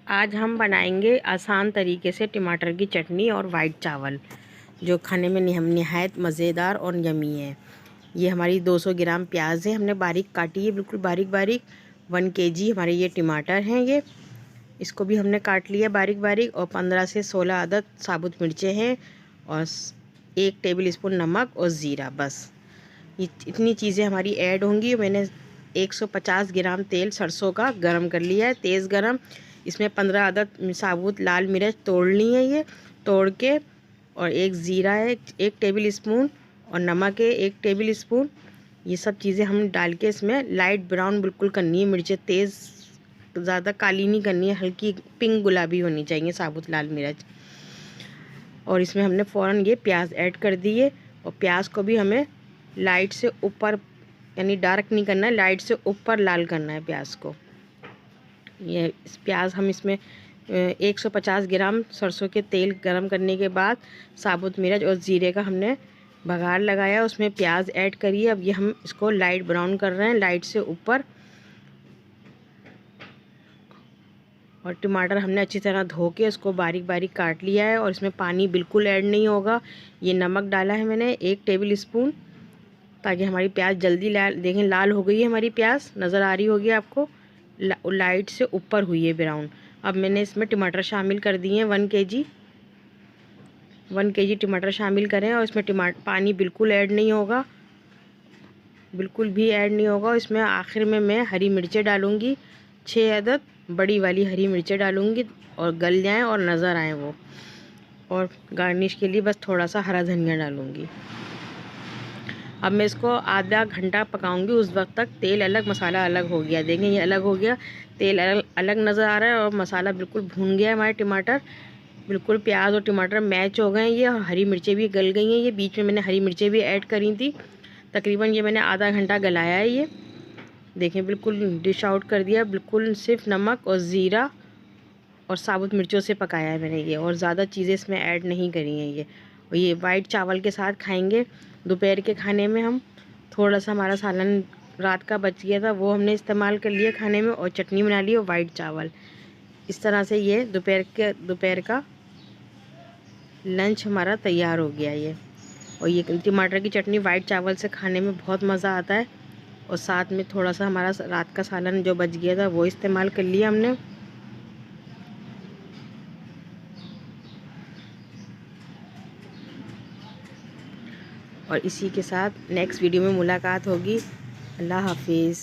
आज हम बनाएंगे आसान तरीके से टमाटर की चटनी और वाइट चावल, जो खाने में निहायत मज़ेदार और यमी है। ये हमारी 200 ग्राम प्याज है, हमने बारीक काटी है, बिल्कुल बारीक बारीक। 1 केजी हमारे ये टमाटर हैं, ये इसको भी हमने काट लिया बारीक बारीक। और 15 से 16 अदद साबुत मिर्चें हैं और 1 टेबल स्पून नमक और ज़ीरा। बस ये इतनी चीज़ें हमारी ऐड होंगी। मैंने 150 ग्राम तेल सरसों का गरम कर लिया है, तेज़ गरम। इसमें 15 अदद साबुत लाल मिर्च तोड़ ली है, ये तोड़ के। और 1 ज़ीरा है 1 टेबल स्पून, और नमक है 1 टेबल स्पून। ये सब चीज़ें हम डाल के इसमें लाइट ब्राउन बिल्कुल करनी है। मिर्चें तेज़, ज़्यादा काली नहीं करनी है, हल्की पिंक गुलाबी होनी चाहिए साबुत लाल मिर्च। और इसमें हमने फ़ौरन ये प्याज ऐड कर दिए, और प्याज को भी हमें लाइट से ऊपर, यानी डार्क नहीं करना है, लाइट से ऊपर लाल करना है प्याज को। ये इस प्याज हम इसमें 150 ग्राम सरसों के तेल गरम करने के बाद साबुत मिर्च और ज़ीरे का हमने बघार लगाया, उसमें प्याज ऐड करिए। अब ये हम इसको लाइट ब्राउन कर रहे हैं, लाइट से ऊपर। और टमाटर हमने अच्छी तरह धो के इसको बारीक बारीक काट लिया है, और इसमें पानी बिल्कुल ऐड नहीं होगा। ये नमक डाला है मैंने 1 टेबल स्पून, ताकि हमारी प्याज जल्दी लाल, देखें लाल हो गई है हमारी प्याज, नज़र आ रही होगी आपको, लाइट से ऊपर हुई है ब्राउन। अब मैंने इसमें टमाटर शामिल कर दिए हैं 1 केजी टमाटर शामिल करें। और इसमें टमाटर पानी बिल्कुल ऐड नहीं होगा, बिल्कुल भी ऐड नहीं होगा। इसमें आखिर में मैं हरी मिर्चें डालूँगी, 6 अदद बड़ी वाली हरी मिर्चें डालूँगी, और गल जाएँ और नज़र आएँ वो। और गार्निश के लिए बस थोड़ा सा हरा धनिया डालूँगी। अब मैं इसको आधा घंटा पकाऊंगी, उस वक्त तक तेल अलग मसाला अलग हो गया। देखें ये अलग हो गया, तेल अलग अलग नज़र आ रहा है, और मसाला बिल्कुल भून गया है। हमारे टमाटर बिल्कुल, प्याज और टमाटर मैच हो गए हैं ये, और हरी मिर्चें भी गल गई हैं। ये बीच में मैंने हरी मिर्चें भी ऐड करी थी। तकरीबन ये मैंने आधा घंटा गलाया है ये। देखें बिल्कुल डिश आउट कर दिया, बिल्कुल सिर्फ नमक और ज़ीरा और साबुत मिर्चों से पकाया है मैंने ये, और ज़्यादा चीज़ें इसमें ऐड नहीं करी हैं ये। और ये वाइट चावल के साथ खाएंगे दोपहर के खाने में हम। थोड़ा सा हमारा सालन रात का बच गया था, वो हमने इस्तेमाल कर लिया खाने में, और चटनी बना ली और वाइट चावल। इस तरह से ये दोपहर का लंच हमारा तैयार हो गया ये। और ये टमाटर की चटनी वाइट चावल से खाने में बहुत मज़ा आता है। और साथ में थोड़ा सा हमारा रात का सालन जो बच गया था वो इस्तेमाल कर लिया हमने। और इसी के साथ नेक्स्ट वीडियो में मुलाकात होगी। अल्लाह हाफिज़।